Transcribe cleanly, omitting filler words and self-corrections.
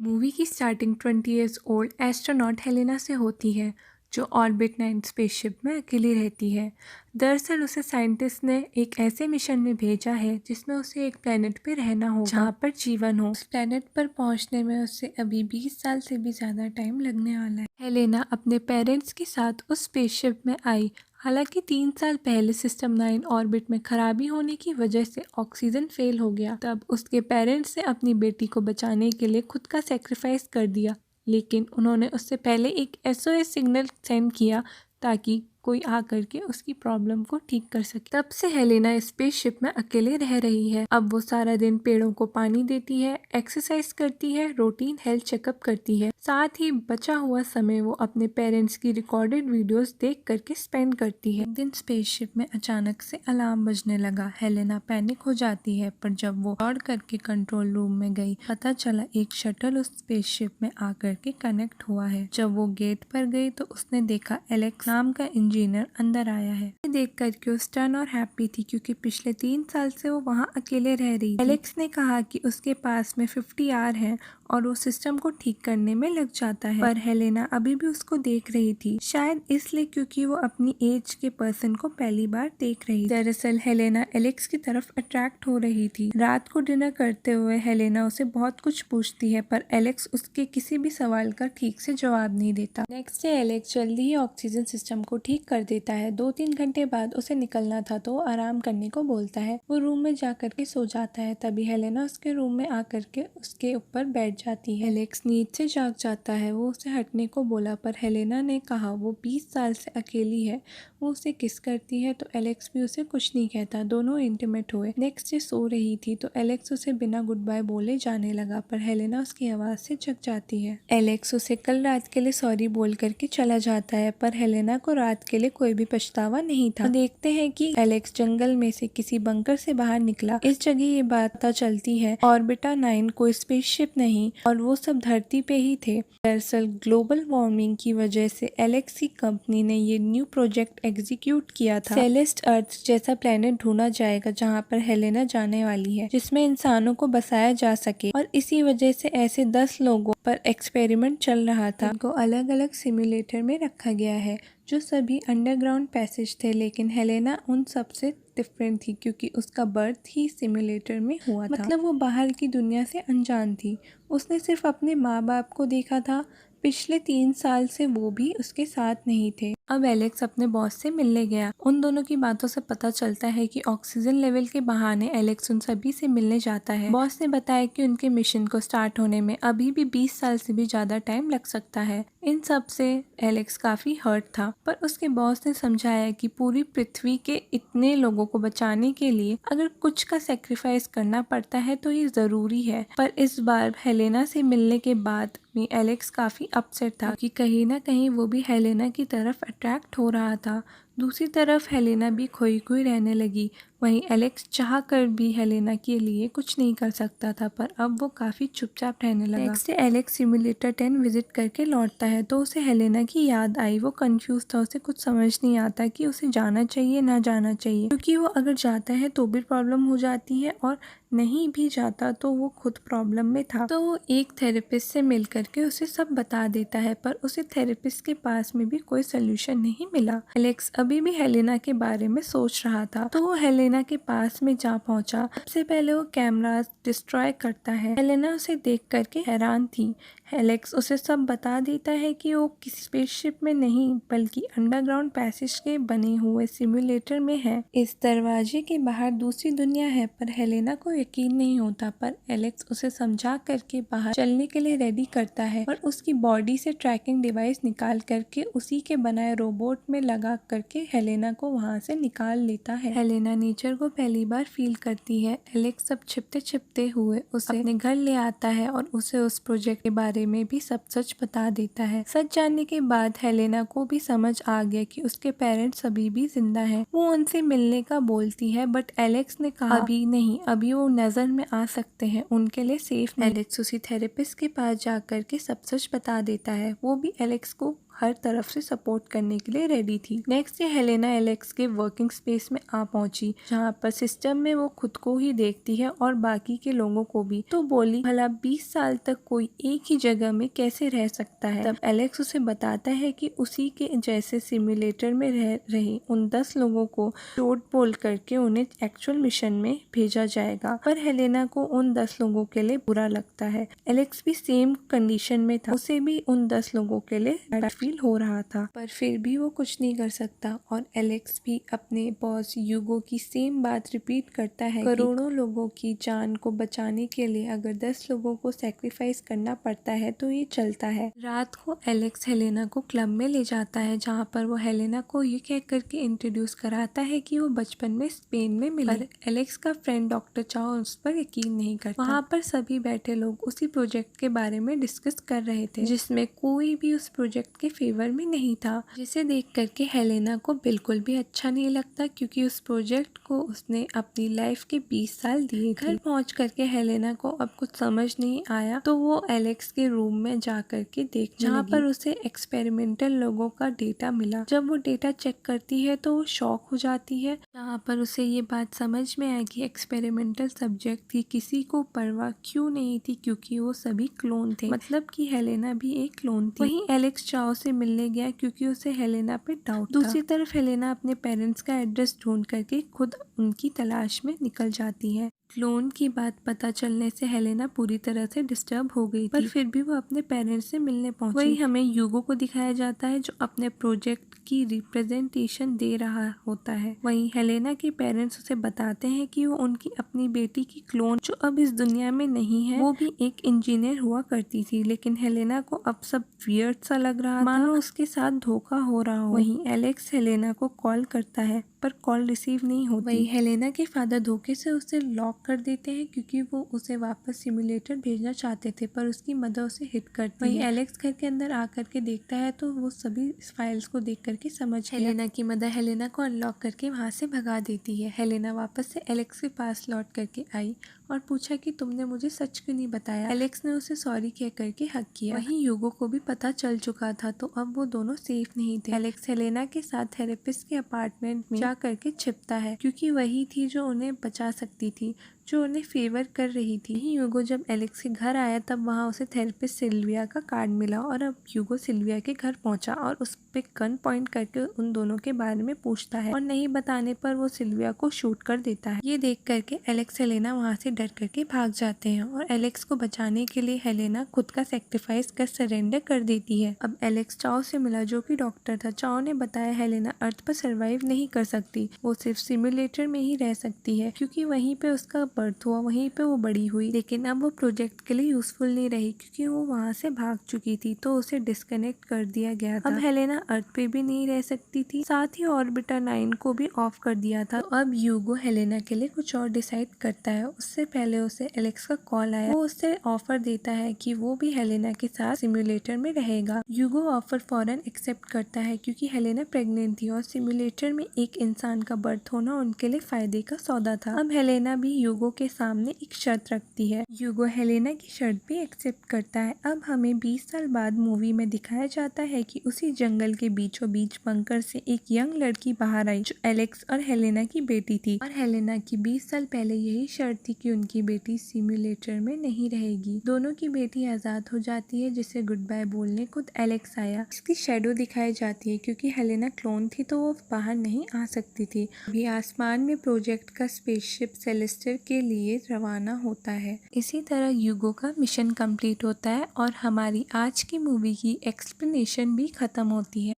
Movie की starting 20 years old astronaut Helena से होती है, जो ऑर्बिट 9 स्पेसशिप में अकेली रहती है। दरअसल उसे साइंटिस्ट ने एक ऐसे मिशन में भेजा है जिसमें उसे एक प्लेनेट पे रहना होगा जहाँ पर जीवन हो। उस प्लेनेट पर पहुँचने में उसे अभी 20 साल से भी ज़्यादा टाइम लगने वाला है। हेलेना अपने पेरेंट्स के साथ उस स्पेसशिप में आई। हालांकि 3 साल पहले सिस्टम 9 ऑर्बिट में खराबी होने की वजह से ऑक्सीजन फेल हो गया। तब उसके पेरेंट्स ने अपनी बेटी को बचाने के लिए खुद का सेक्रीफाइस कर दिया, लेकिन उन्होंने उससे पहले एक SOS सिग्नल सेंड किया ताकि कोई आकर के उसकी प्रॉब्लम को ठीक कर सके। तब से हेलेना स्पेसशिप में अकेले रह रही है। अब वो सारा दिन पेड़ों को पानी देती है, एक्सरसाइज करती है, रूटीन हेल्थ चेकअप करती है। साथ ही बचा हुआ समय वो अपने पेरेंट्स की रिकॉर्डेड वीडियोस देख करके स्पेंड करती है। एक दिन स्पेसशिप में अचानक से अलार्म बजने लगा। हेलेना पैनिक हो जाती है, पर जब वो दौड़ करके कंट्रोल रूम में गई, पता चला एक शटल उस स्पेसशिप में आकर के कनेक्ट हुआ है। जब वो गेट पर गई तो उसने देखा एलेक्स नाम का इंजीनियर अंदर आया है। देख करके वो स्टन और हैप्पी थी, क्योंकि पिछले 3 साल से वो वहाँ अकेले रह रही थी। एलेक्स ने कहा कि उसके पास में 50 आवर है और वो सिस्टम को ठीक करने में लग जाता है, पर हेलेना अभी भी उसको देख रही थी, शायद इसलिए क्योंकि वो अपनी एज के पर्सन को पहली बार देख रही थी। दरअसल हेलेना एलेक्स की तरफ अट्रैक्ट हो रही थी। रात को डिनर करते हुए हेलेना उसे बहुत कुछ पूछती है, पर एलेक्स उसके किसी भी सवाल का ठीक से जवाब नहीं देता। नेक्स्ट डे एलेक्स जल्दी ही ऑक्सीजन सिस्टम को ठीक कर देता है। 2-3 घंटे बाद उसे निकलना था तो आराम करने को बोलता है। वो रूम में जाकर के सो जाता है। तभी हेलेना उसके रूम में आकर के उसके ऊपर बैठ जाती है। एलेक्स नींद से जाग जाता है। वो उसे हटने को बोला, पर हेलेना ने कहा वो 20 साल से अकेली है। वो उसे किस करती है तो एलेक्स भी उसे कुछ नहीं कहता। दोनों इंटीमेट हुए। नेक्स्ट डे सो रही थी तो एलेक्स उसे बिना गुड बाय बोले जाने लगा, पर हेलेना उसकी आवाज से जग जाती है। एलेक्स उसे कल रात के लिए सॉरी बोल करके चला जाता है, पर हेलेना को रात के लिए कोई भी पछतावा नहीं था। देखते हैं कि एलेक्स जंगल में से किसी बंकर से बाहर निकला। इस जगह ये बात पता चलती है ऑर्बिटा 9 कोई स्पेसशिप नहीं और वो सब धरती पे ही थे। दरअसल ग्लोबल वार्मिंग की वजह से एलेक्स की कंपनी ने ये न्यू प्रोजेक्ट एग्जीक्यूट किया था। सेलेस्ट अर्थ जैसा प्लेनेट ढूंढा जाएगा जहाँ पर हेलेना जाने वाली है, जिसमें इंसानों को बसाया जा सके, और इसी वजह से ऐसे 10 लोगों पर एक्सपेरिमेंट चल रहा था। इनको अलग अलग सिम्युलेटर में रखा गया है, जो सभी अंडरग्राउंड पैसेज थे, लेकिन हेलेना उन सब से डिफरेंट थी क्योंकि उसका बर्थ ही सिम्युलेटर में हुआ था। मतलब वो बाहर की दुनिया से अनजान थी। उसने सिर्फ अपने माँ बाप को देखा था। पिछले 3 साल से वो भी उसके साथ नहीं थे। अब एलेक्स अपने बॉस से मिलने गया। उन दोनों की बातों से पता चलता है कि ऑक्सीजन लेवल के बहाने एलेक्स उन सभी से मिलने जाता है। बॉस ने बताया कि उनके मिशन को स्टार्ट होने में अभी भी 20 साल से भी ज्यादा टाइम लग सकता है। इन सब से एलेक्स काफी हर्ट था, पर उसके बॉस ने समझाया कि पूरी पृथ्वी के इतने लोगों को बचाने के लिए अगर कुछ का सेक्रीफाइस करना पड़ता है तो ये जरूरी है। पर इस बार हेलेना से मिलने के बाद में एलेक्स काफी अपसेट था कि कहीं ना कहीं वो भी हेलेना की तरफ अट्रैक्ट हो रहा था। दूसरी तरफ हेलेना भी खोई खोई रहने लगी। वहीं एलेक्स चाह कर भी हेलेना के लिए कुछ नहीं कर सकता था, पर अब वो काफी चुपचाप रहने लगा। Next day Alex simulator 10 visit करके लौटता है तो उसे हेलेना की याद आई। वो कंफ्यूज था, उसे कुछ समझ नहीं आता कि उसे जाना चाहिए ना जाना चाहिए, क्योंकि वो अगर जाता है तो भी प्रॉब्लम हो जाती है और नहीं भी जाता तो वो खुद प्रॉब्लम में था। तो वो एक थेरेपिस्ट से मिल करके उसे सब बता देता है, पर उसे थेरेपिस्ट के पास में भी कोई सोल्यूशन नहीं मिला। एलेक्स अभी भी हेलेना के बारे में सोच रहा था, तो वो हेलेना के पास में जा पहुंचा। सबसे पहले वो कैमरास डिस्ट्रॉय करता है। हेलेना उसे देख करके हैरान थी। एलेक्स उसे सब बता देता है कि वो किसी स्पेसशिप में नहीं बल्कि अंडरग्राउंड पैसेज के बने हुए सिम्युलेटर में है। इस दरवाजे के बाहर दूसरी दुनिया है, पर हेलेना को यकीन नहीं होता। पर एलेक्स उसे समझा करके बाहर चलने के लिए रेडी करता है और उसकी बॉडी से ट्रैकिंग डिवाइस निकाल करके उसी के बनाए रोबोट में लगा करके हेलेना को वहां से निकाल लेता है। हेलेना नेचर को पहली बार फील करती है। एलेक्स सब छिपते छिपते हुए उसे अपने घर ले आता है और उसे उस प्रोजेक्ट के बारे में भी सब सच बता देता है। सच जानने के बाद हेलेना को भी समझ आ गया कि उसके पेरेंट्स अभी भी जिंदा हैं। वो उनसे मिलने का बोलती है, बट एलेक्स ने कहा अभी नहीं, अभी वो नजर में आ सकते हैं, उनके लिए सेफ नहीं। एलेक्स उसी थेरेपिस्ट के पास जाकर के सब सच बता देता है। वो भी एलेक्स को हर तरफ से सपोर्ट करने के लिए रेडी थी। नेक्स्ट डे हेलेना एलेक्स के वर्किंग स्पेस में आ पहुंची, जहां पर सिस्टम में वो खुद को ही देखती है और बाकी के लोगों को भी। तो बोली, भला 20 साल तक कोई एक ही जगह में कैसे रह सकता है। तब एलेक्स उसे बताता है कि उसी के जैसे सिमुलेटर में रह रहे उन 10 लोगों को चोट बोल करके उन्हें एक्चुअल मिशन में भेजा जाएगा। पर हेलेना को उन 10 लोगों के लिए बुरा लगता है। एलेक्स भी सेम कंडीशन में था, उसे भी उन 10 लोगों के लिए बैड फील हो रहा था, पर फिर भी वो कुछ नहीं कर सकता। और एलेक्स भी अपने बॉस यूगो की सेम बात रिपीट करता है, करोड़ों लोगों की जान को बचाने के लिए अगर 10 लोगों को सेक्रीफाइस करना पड़ता है तो ये चलता है। रात को एलेक्स हेलेना को क्लब में ले जाता है, जहाँ पर वो हेलेना को ये कह करके इंट्रोड्यूस कराता है कि वो बचपन में स्पेन में मिले। पर एलेक्स का फ्रेंड डॉक्टर चाओ उस पर यकीन नहीं करता। वहाँ पर सभी बैठे लोग उसी प्रोजेक्ट के बारे में डिस्कस कर रहे थे, जिसमें कोई भी उस प्रोजेक्ट के फेवर में नहीं था, जिसे देख करके हेलेना को बिल्कुल भी अच्छा नहीं लगता, क्योंकि उस प्रोजेक्ट को उसने अपनी लाइफ के 20 साल दिए थे। घर पहुँच करके हेलेना को अब कुछ समझ नहीं आया, तो वो एलेक्स के रूम में जा करके देखने जहाँ पर उसे एक्सपेरिमेंटल लोगों का डेटा मिला। जब वो डेटा चेक करती है तो वो शॉक हो जाती है, जहाँ पर उसे ये बात समझ में आई कि एक्सपेरिमेंटल सब्जेक्ट की किसी को परवाह क्यों नहीं थी, क्योंकि वो सभी क्लोन थे, मतलब कि हेलेना भी एक क्लोन थी। वहीं एलेक्स चाओ से मिलने गया क्योंकि उसे हेलेना पे डाउट था। दूसरी तरफ हेलेना अपने पेरेंट्स का एड्रेस ढूंढ करके खुद उनकी तलाश में निकल जाती है। क्लोन की बात पता चलने से हेलेना पूरी तरह से डिस्टर्ब हो गई थी, पर फिर भी वो अपने पेरेंट्स से मिलने पहुंची। वही हमें यूगो को दिखाया जाता है, जो अपने प्रोजेक्ट की रिप्रेजेंटेशन दे रहा होता है। वहीं हेलेना के पेरेंट्स उसे बताते हैं कि वो उनकी अपनी बेटी की क्लोन, जो अब इस दुनिया में नहीं है, वो भी एक इंजीनियर हुआ करती थी। लेकिन हेलेना को अब सब वियर्ड सा लग रहा था, मानो उसके साथ धोखा हो रहा हो। वहीं एलेक्स हेलेना को कॉल करता है, पर कॉल रिसीव नहीं होती। वहीं हेलेना के फादर धोखे से उसे लॉक कर देते हैं, क्योंकि वो उसे वापस सिमुलेटर भेजना चाहते थे, पर उसकी मदर उसे हिट करती है। वहीं एलेक्स घर के अंदर आकर के देखता है तो वो सभी फाइल्स को देख करके समझ गया। हेलेना की मदर हेलेना को अनलॉक करके वहाँ से भगा देती है। हेलेना वापस से एलेक्स के पास लौट करके आई और पूछा कि तुमने मुझे सच क्यों नहीं बताया। एलेक्स ने उसे सॉरी कह करके हक किया। वहीं यूगो को भी पता चल चुका था, तो अब वो दोनों सेफ नहीं थे। एलेक्स हेलेना के साथ थेरेपिस्ट के अपार्टमेंट में जा करके छिपता है, क्योंकि वही थी जो उन्हें बचा सकती थी, जो उन्हें फेवर कर रही थी। यूगो जब एलेक्स के घर आया तब वहाँ उसे थेरेपिस्ट सिल्विया का कार्ड मिला, और अब यूगो सिल्विया के घर पहुंचा और उस पे गन पॉइंट करके उन दोनों के बारे में पूछता है, और नहीं बताने पर वो सिल्विया को शूट कर देता है। ये देख करके एलेक्स हेलेना वहाँ से डर करके भाग जाते हैं, और एलेक्स को बचाने के लिए हेलेना खुद का सेक्रीफाइस कर सरेंडर कर देती है। अब एलेक्स चाओ से मिला, जो कि डॉक्टर था। चाओ ने बताया हेलेना अर्थ पर सर्वाइव नहीं कर सकती, वो सिर्फ सिमुलेटर में ही रह सकती है, क्योंकि वहीं पे उसका बर्थ हुआ, वहीं पे वो बड़ी हुई। लेकिन अब वो प्रोजेक्ट के लिए यूजफुल नहीं रही, क्योंकि वो वहाँ से भाग चुकी थी, तो उसे डिस्कनेक्ट कर दिया गया था। अब हेलेना अर्थ पे भी नहीं रह सकती थी, साथ ही ऑर्बिटर 9 को भी ऑफ कर दिया था। तो अब यूगो हेलेना के लिए कुछ और डिसाइड करता है। उससे पहले उसे एलेक्स का कॉल आया। वो उससे ऑफर देता है कि वो भी हेलेना के साथ सिमुलेटर में रहेगा। यूगो ऑफर फौरन एक्सेप्ट करता है, क्योंकि हेलेना प्रेग्नेंट थी और सिमुलेटर में एक इंसान का बर्थ होना उनके लिए फायदे का सौदा था। अब हेलेना भी यूगो के सामने एक शर्त रखती है। यूगो हेलेना की शर्त भी एक्सेप्ट करता है। अब हमें 20 साल बाद मूवी में दिखाया जाता है कि उसी जंगल के बीचों बीच बंकर से एक यंग लड़की बाहर आई, जो एलेक्स और हेलेना की बेटी थी। और हेलेना की 20 साल पहले यही शर्त थी कि उनकी बेटी सिमुलेटर में नहीं रहेगी। दोनों की बेटी आजाद हो जाती है, जिसे गुड बाय बोलने खुद एलेक्स आया। इसकी शेडो दिखाई जाती है, क्योंकि हेलेना क्लोन थी तो वो बाहर नहीं आ सकती थी। अभी आसमान में प्रोजेक्ट का स्पेसशिप सेलेस्टर के लिए रवाना होता है। इसी तरह यूगो का मिशन कंप्लीट होता है और हमारी आज की मूवी की एक्सप्लेनेशन भी खत्म होती है।